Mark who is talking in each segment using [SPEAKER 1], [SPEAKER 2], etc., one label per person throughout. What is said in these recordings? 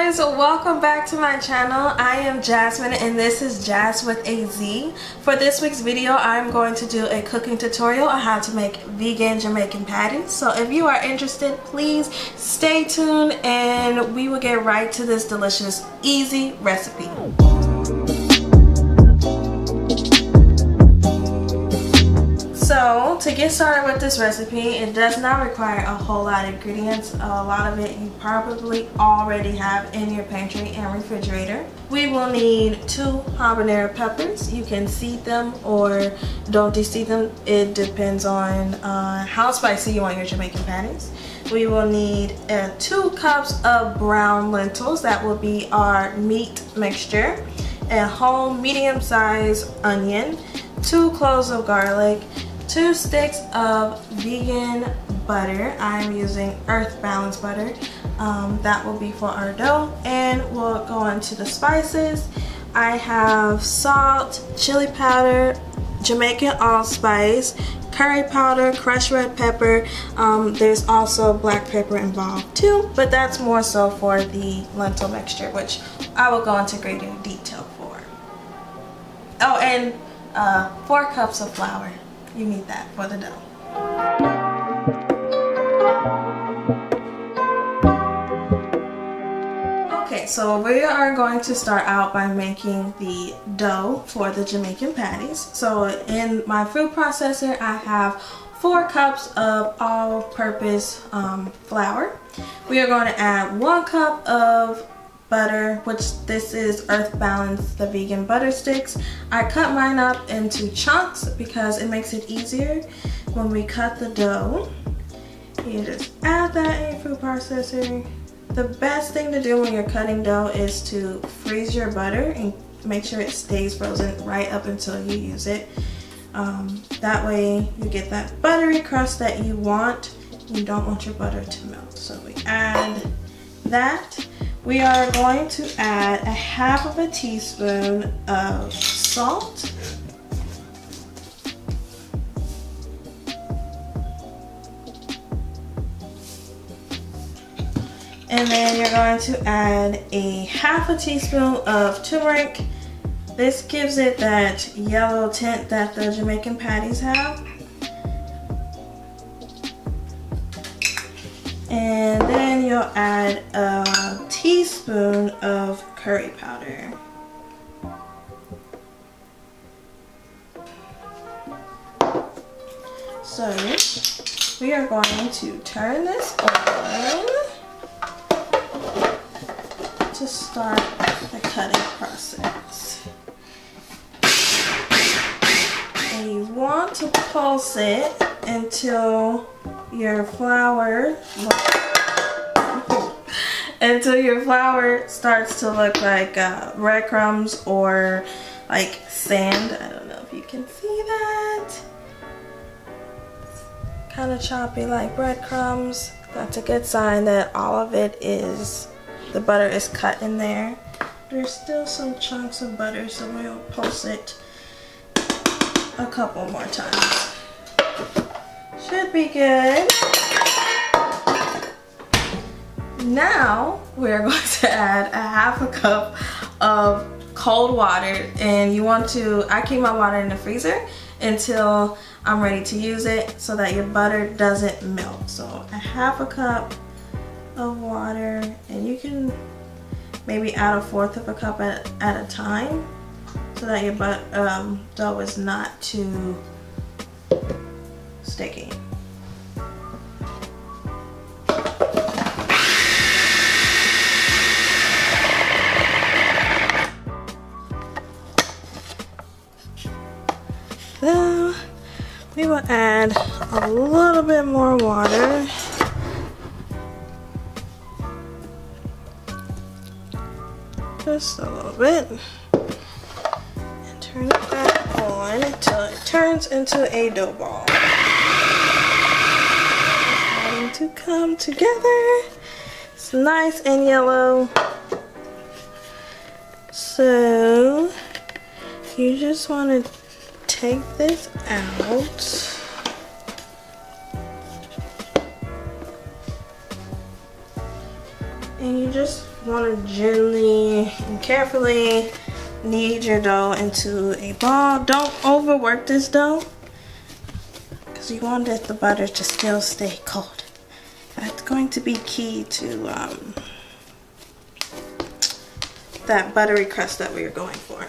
[SPEAKER 1] guys, welcome back to my channel. I am Jasmine and this is Jazz with a Z. For this week's video, I'm going to do a cooking tutorial on how to make vegan Jamaican patties. So if you are interested, please stay tuned and we will get right to this delicious, easy recipe. So to get started with this recipe, it does not require a whole lot of ingredients. A lot of it you probably already have in your pantry and refrigerator. We will need 2 habanero peppers. You can seed them or don't deseed them. It depends on how spicy you want your Jamaican patties. We will need 2 cups of brown lentils. That will be our meat mixture. A whole medium-sized onion, 2 cloves of garlic, 2 sticks of vegan butter. I'm using Earth Balance butter. That will be for our dough, and we'll go into the spices. I have salt, chili powder, Jamaican allspice, curry powder, crushed red pepper. There's also black pepper involved too, but that's more so for the lentil mixture, which I will go into greater detail for. Oh, and 4 cups of flour. You need that for the dough. Okay, so we are going to start out by making the dough for the Jamaican patties. So in my food processor, I have 4 cups of all-purpose flour. We are going to add 1 cup of butter, which this is Earth Balance, the vegan butter sticks. I cut mine up into chunks because it makes it easier when we cut the dough. You just add that in your food processor. The best thing to do when you're cutting dough is to freeze your butter and make sure it stays frozen right up until you use it. That way you get that buttery crust that you want. You don't want your butter to melt. So we add that. We are going to add 1/2 teaspoon of salt. And then you're going to add 1/2 teaspoon of turmeric. This gives it that yellow tint that the Jamaican patties have. And then you'll add a teaspoon of curry powder. So we are going to turn this on to start the cutting process. And you want to pulse it until your flour starts to look like breadcrumbs or like sand. I don't know if you can see that. Kind of choppy like breadcrumbs. That's a good sign that all of it is, the butter is cut in there. There's still some chunks of butter, so we'll pulse it a couple more times. Should be good. Now we're going to add 1/2 cup of cold water, and you want to, I keep my water in the freezer until I'm ready to use it so that your butter doesn't melt. So 1/2 cup of water, and you can maybe add 1/4 cup at a time so that your dough is not too sticky. Then we will add a little bit more water. Just a little bit. And turn it back on until it turns into a dough ball. It's starting to come together. It's nice and yellow. So you just want to take this out. And you just want to gently and carefully knead your dough into a ball. Don't overwork this dough because you want the butter to still stay cold. That's going to be key to that buttery crust that we are going for.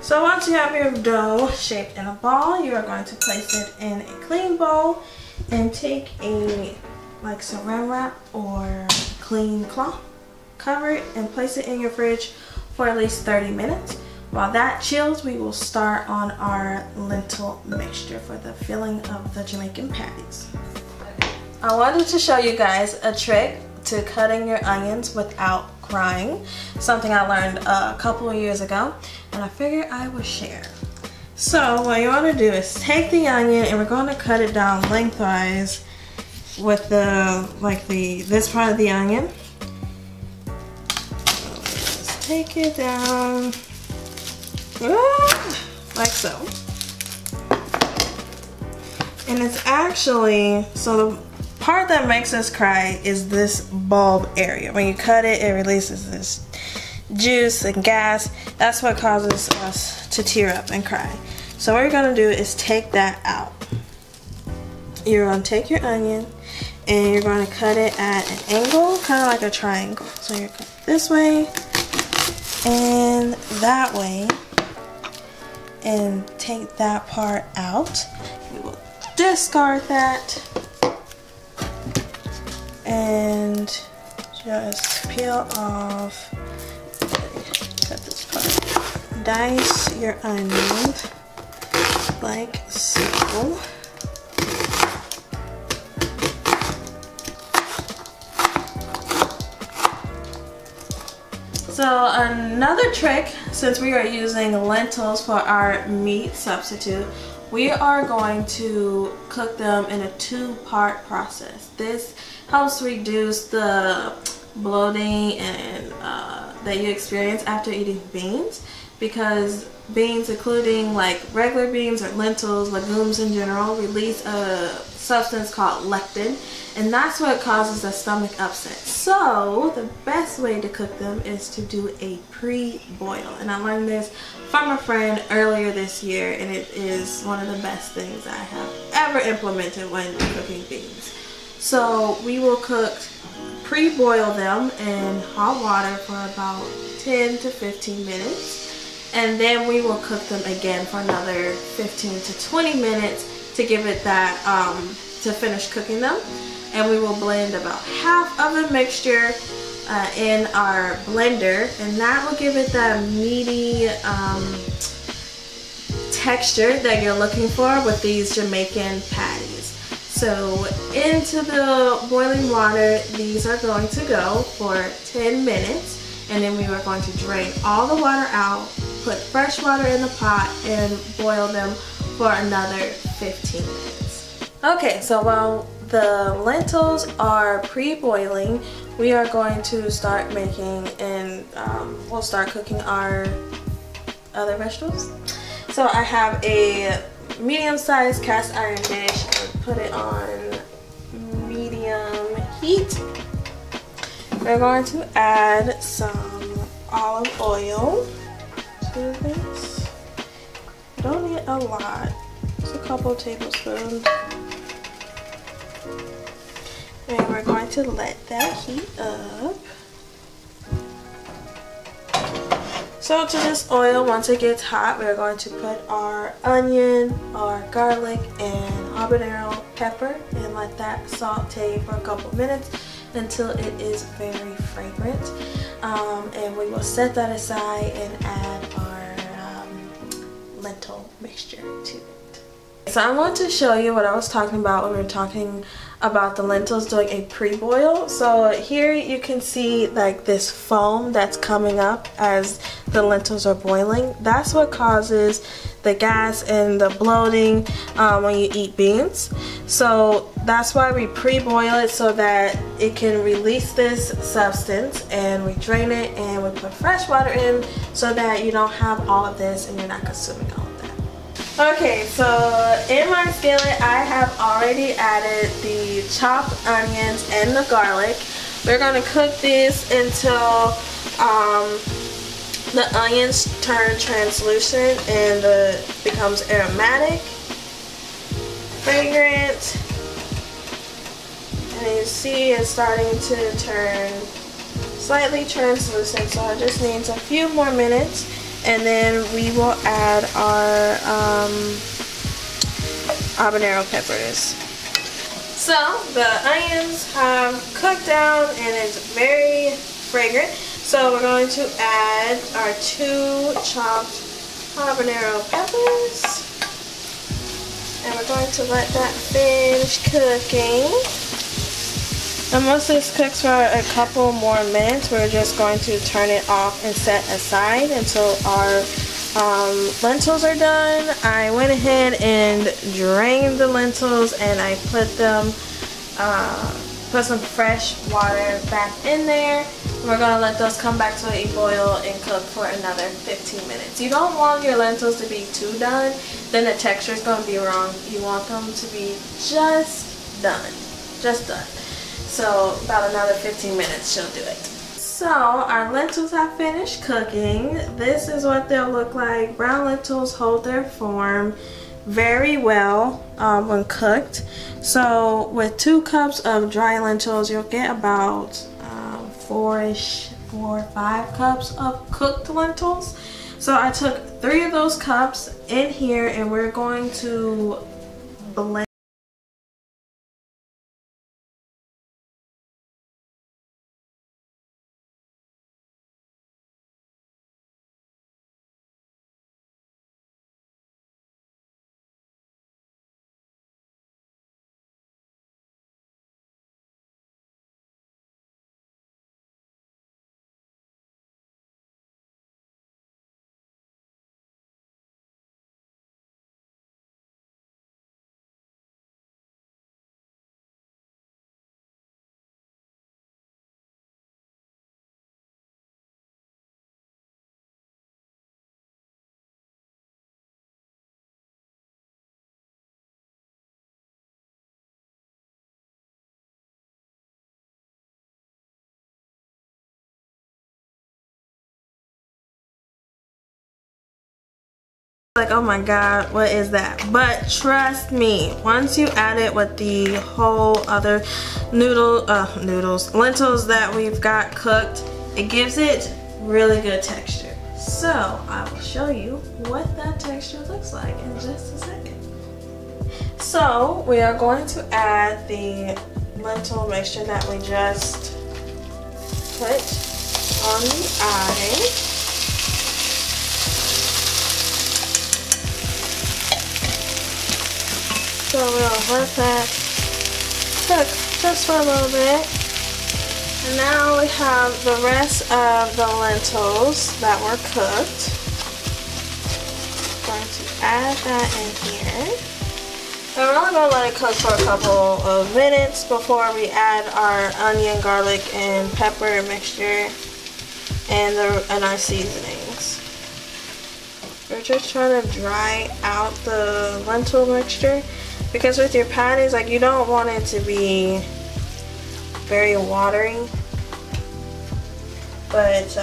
[SPEAKER 1] So once you have your dough shaped in a ball, you are going to place it in a clean bowl and take a saran wrap or clean cloth, cover it and place it in your fridge for at least 30 minutes. While that chills, we will start on our lentil mixture for the filling of the Jamaican patties. I wanted to show you guys a trick to cutting your onions without crying, something I learned a couple of years ago, and I figured I would share. So what you want to do is take the onion, and we're going to cut it down lengthwise with this part of the onion. Just take it down like so. And it's actually, so the part that makes us cry is this bulb area. When you cut it, it releases this juice and gas. That's what causes us to tear up and cry. So what you're gonna do is take that out. You're gonna take your onion and you're gonna cut it at an angle, kind of like a triangle. So you're cut this way and that way, and take that part out. We will discard that and just peel off, cut this part, dice your onion like so. So another trick, since we are using lentils for our meat substitute, we are going to cook them in a two-part process. This helps reduce the bloating and that you experience after eating beans, because beans, including like regular beans or lentils, legumes in general, release a substance called lectin, and that's what causes a stomach upset. So the best way to cook them is to do a pre-boil, and I learned this from a friend earlier this year, and it is one of the best things I have ever implemented when cooking beans. So we will pre-boil them in hot water for about 10 to 15 minutes, and then we will cook them again for another 15 to 20 minutes to give it that, to finish cooking them. And we will blend about half of the mixture in our blender, and that will give it that meaty texture that you're looking for with these Jamaican patties. So into the boiling water, these are going to go for 10 minutes, and then we are going to drain all the water out, put fresh water in the pot, and boil them for another 15 minutes. Okay, so while the lentils are pre-boiling, we are going to start making, and we'll start cooking our other vegetables. So I have a medium-sized cast iron dish. I'll put it on medium heat. We're going to add some olive oil to this. You don't need a lot, just a couple tablespoons. And we're going to let that heat up. So to this oil, once it gets hot, we're going to put our onion, our garlic, and habanero pepper, and let that saute for a couple minutes until it is very fragrant. And we will set that aside and add our lentil mixture to it. So I want to show you what I was talking about when we were talking about the lentils doing a pre-boil. So here you can see like this foam that's coming up as the lentils are boiling. That's what causes the gas and the bloating when you eat beans. So that's why we pre-boil it, so that it can release this substance, and we drain it and we put fresh water in so that you don't have all of this and you're not consuming all of that. Okay, so in my skillet I have already added the chopped onions and the garlic. We're going to cook this until the onions turn translucent and becomes aromatic, fragrant, and you see it's starting to turn slightly translucent, so it just needs a few more minutes, and then we will add our habanero peppers. So the onions have cooked down and it's very fragrant. So we're going to add our 2 chopped habanero peppers. And we're going to let that finish cooking. And once this cooks for a couple more minutes, we're just going to turn it off and set aside until our lentils are done. I went ahead and drained the lentils and I put some fresh water back in there. We're going to let those come back to a boil and cook for another 15 minutes. You don't want your lentils to be too done, then the texture is going to be wrong. You want them to be just done. Just done. So about another 15 minutes she'll do it. So our lentils have finished cooking. This is what they'll look like. Brown lentils hold their form very well when cooked. So with 2 cups of dry lentils, you'll get about 4 or 5 cups of cooked lentils. So I took 3 of those cups in here and we're going to blend. Like, oh my god, what is that? But trust me, once you add it with the whole other lentils that we've got cooked, it gives it really good texture. So I will show you what that texture looks like in just a second. So we are going to add the lentil mixture that we just put on the eye. So we'll let that cook just for a little bit. And now we have the rest of the lentils that were cooked. I'm going to add that in here. And we're only going to let it cook for a couple of minutes before we add our onion, garlic, and pepper mixture and our seasonings. We're just trying to dry out the lentil mixture. Because with your patties, like, you don't want it to be very watery, but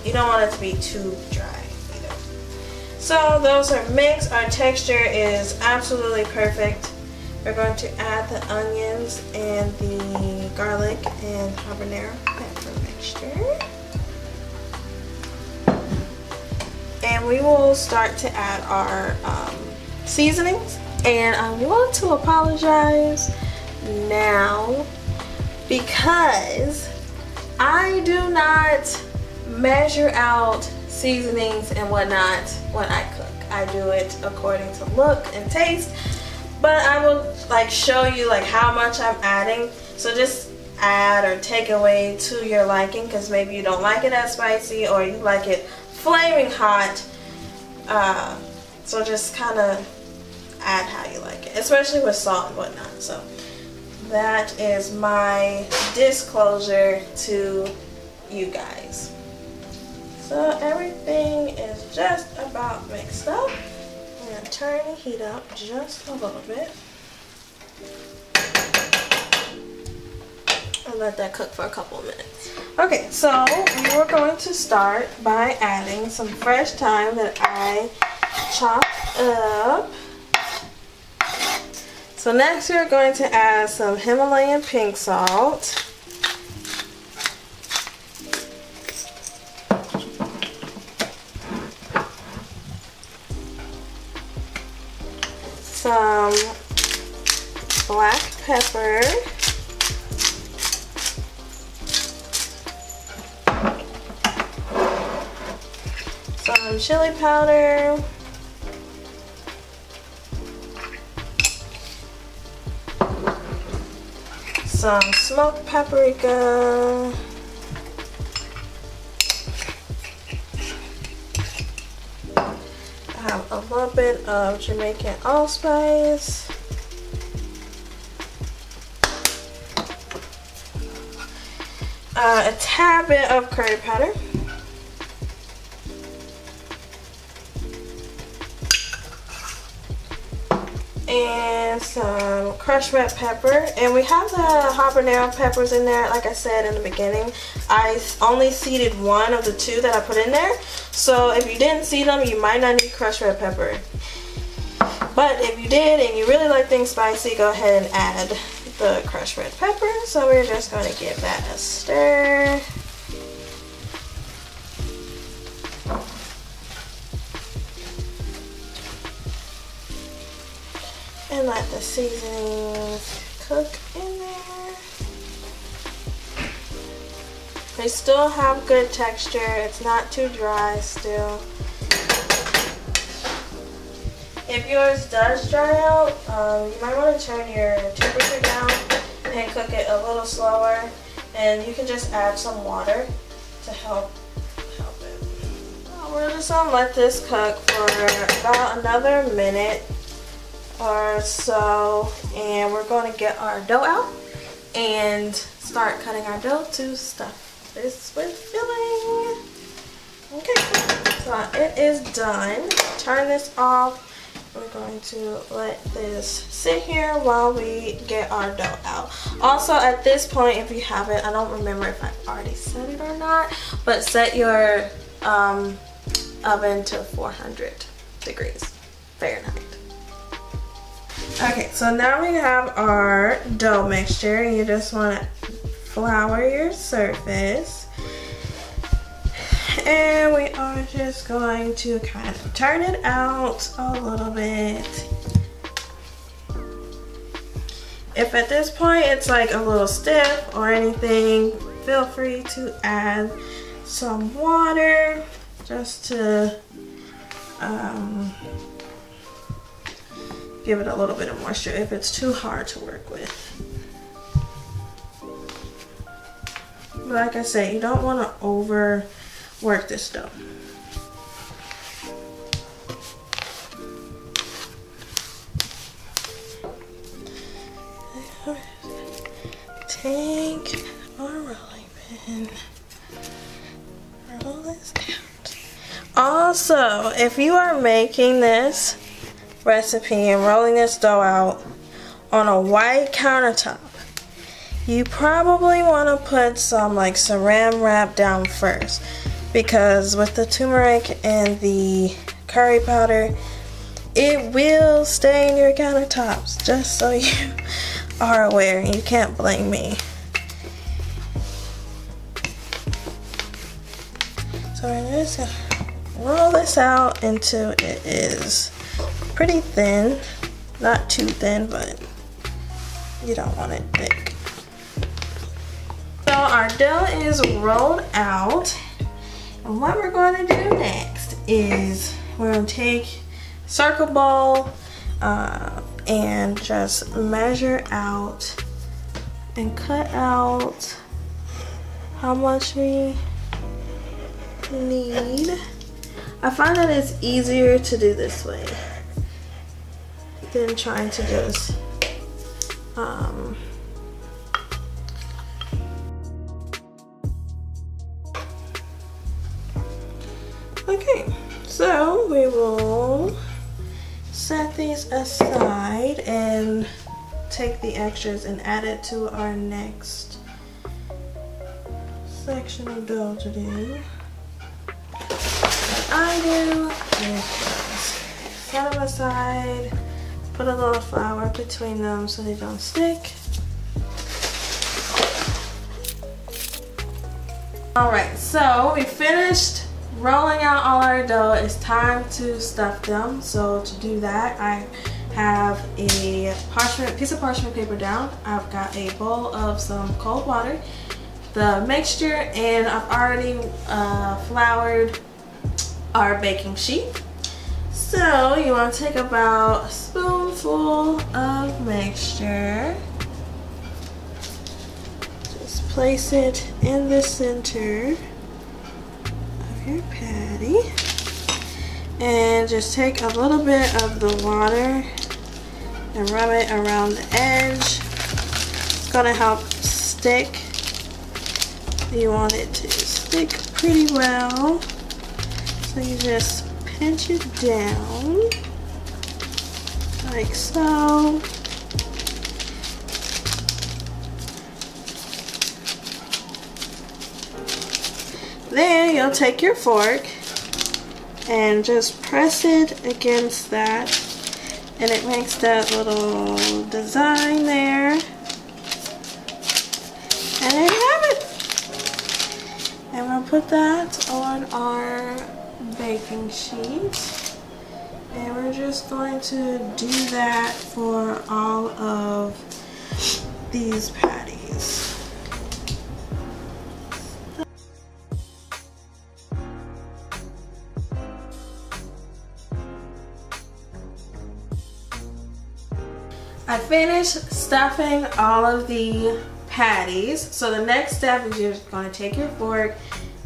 [SPEAKER 1] you don't want it to be too dry either. So those are mixed. Our texture is absolutely perfect. We're going to add the onions and the garlic and habanero pepper mixture. And we will start to add our seasonings. And I want to apologize now because I do not measure out seasonings and whatnot when I cook. I do it according to look and taste, but I will like show you like how much I'm adding. So just add or take away to your liking, because maybe you don't like it as spicy or you like it flaming hot. So just kind of add how you like it, especially with salt and whatnot. So that is my disclosure to you guys. So everything is just about mixed up. I'm going to turn the heat up just a little bit. And and let that cook for a couple of minutes. Okay, so we're going to start by adding some fresh thyme that I chopped up. So next we're going to add some Himalayan pink salt. Some black pepper. Some chili powder. Some smoked paprika. I have a little bit of Jamaican allspice. A tad bit of curry powder. And some crushed red pepper, and we have the habanero peppers in there. Like I said in the beginning, I only seeded one of the two that I put in there, so if you didn't see them, you might not need crushed red pepper. But if you did and you really like things spicy, go ahead and add the crushed red pepper. So we're just going to give that a stir. And let the seasonings cook in there. They still have good texture. It's not too dry still. If yours does dry out, you might want to turn your temperature down and cook it a little slower. And you can just add some water to help it. We're just going to let this cook for about another minute or so, and we're going to get our dough out and start cutting our dough to stuff this with filling. Okay, so it is done. Turn this off. We're going to let this sit here while we get our dough out. Also, at this point, if you haven't, I don't remember if I already said it or not, but set your oven to 400 degrees Fahrenheit. Okay, so now we have our dough mixture, and you just want to flour your surface. And we are just going to kind of turn it out a little bit. If at this point it's like a little stiff or anything, feel free to add some water just to give it a little bit of moisture if it's too hard to work with. But like I said, you don't want to overwork this dough. Take our rolling pin, roll this out. Also, if you are making this recipe and rolling this dough out on a white countertop, you probably want to put some like saran wrap down first, because with the turmeric and the curry powder, it will stain your countertops, just so you are aware. You can't blame me. So we're just gonna roll this out until it is pretty thin, not too thin, but you don't want it thick. So our dough is rolled out, and what we're going to do next is we're going to take a circle bowl and just measure out and cut out how much we need. I find that it's easier to do this way than trying to just okay, so we will set these aside and take the extras and add it to our next section of dough to do. What I do is just set them aside, put a little flour between them so they don't stick. Alright, so we finished rolling out all our dough. It's time to stuff them. So to do that, I have a piece of parchment paper down. I've got a bowl of some cold water, the mixture, and I've already floured our baking sheet. So you want to take about a spoonful of mixture. Just place it in the center of your patty. And just take a little bit of the water and rub it around the edge. It's going to help stick. You want it to stick pretty well. So you just pinch it down like so. Then you'll take your fork and just press it against that, and it makes that little design there. And there you have it. And we'll put that on our baking sheet, and we're just going to do that for all of these patties. I finished stuffing all of the patties. So the next step is you're just going to take your fork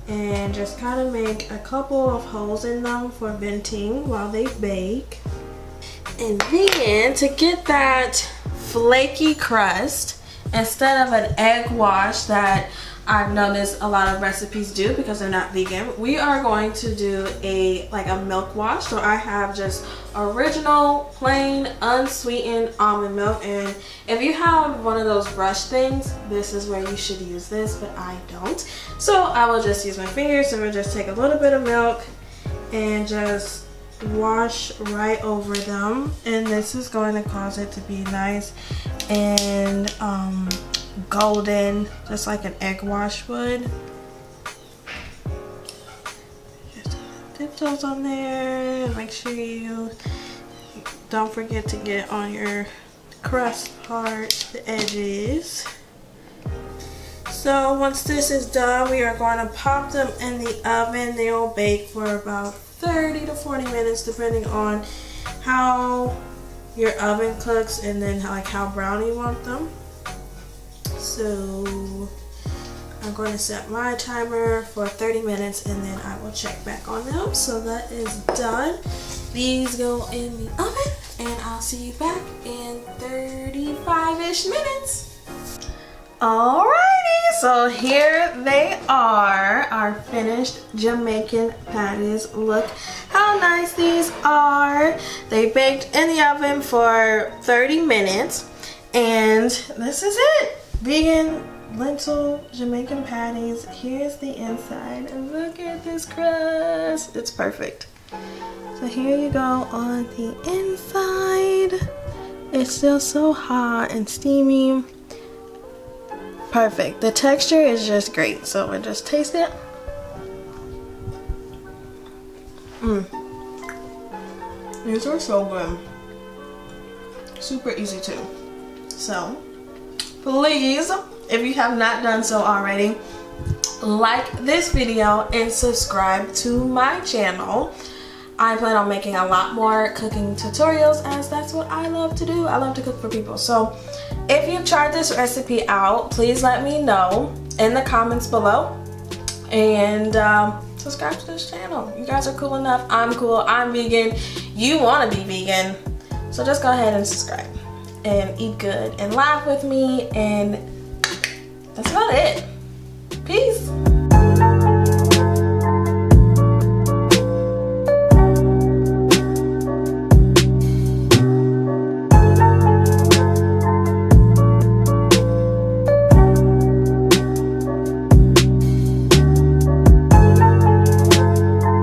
[SPEAKER 1] and just kind of make a couple of holes in them for venting while they bake. And then to get that flaky crust, instead of an egg wash that I've noticed a lot of recipes do because they're not vegan, we are going to do like a milk wash. So I have just original plain unsweetened almond milk, and if you have one of those brush things, this is where you should use this, but I don't. So I will just use my fingers. So we'll just take a little bit of milk and just wash right over them, and this is going to cause it to be nice and golden, just like an egg wash would. Just dip those on there. Make sure you don't forget to get on your crust part, the edges. So once this is done, we are going to pop them in the oven. They will bake for about 30 to 40 minutes depending on how your oven cooks and then how brown you want them. So I'm going to set my timer for 30 minutes and then I will check back on them. So that is done. These go in the oven and I'll see you back in 35-ish minutes. Alrighty, so here they are, our finished Jamaican patties. Look how nice these are. They baked in the oven for 30 minutes and this is it. Vegan lentil Jamaican patties. Here's the inside and look at this crust. It's perfect. So here you go on the inside. It's still so hot and steamy. Perfect. The texture is just great. So we'll just taste it. These are so good. Super easy too. So please, if you have not done so already, like this video and subscribe to my channel. I plan on making a lot more cooking tutorials as that's what I love to do. I love to cook for people. So if you've tried this recipe out, please let me know in the comments below. And subscribe to this channel. You guys are cool enough. I'm cool. I'm vegan. You want to be vegan. So just go ahead and subscribe and eat good and laugh with me, and that's about it.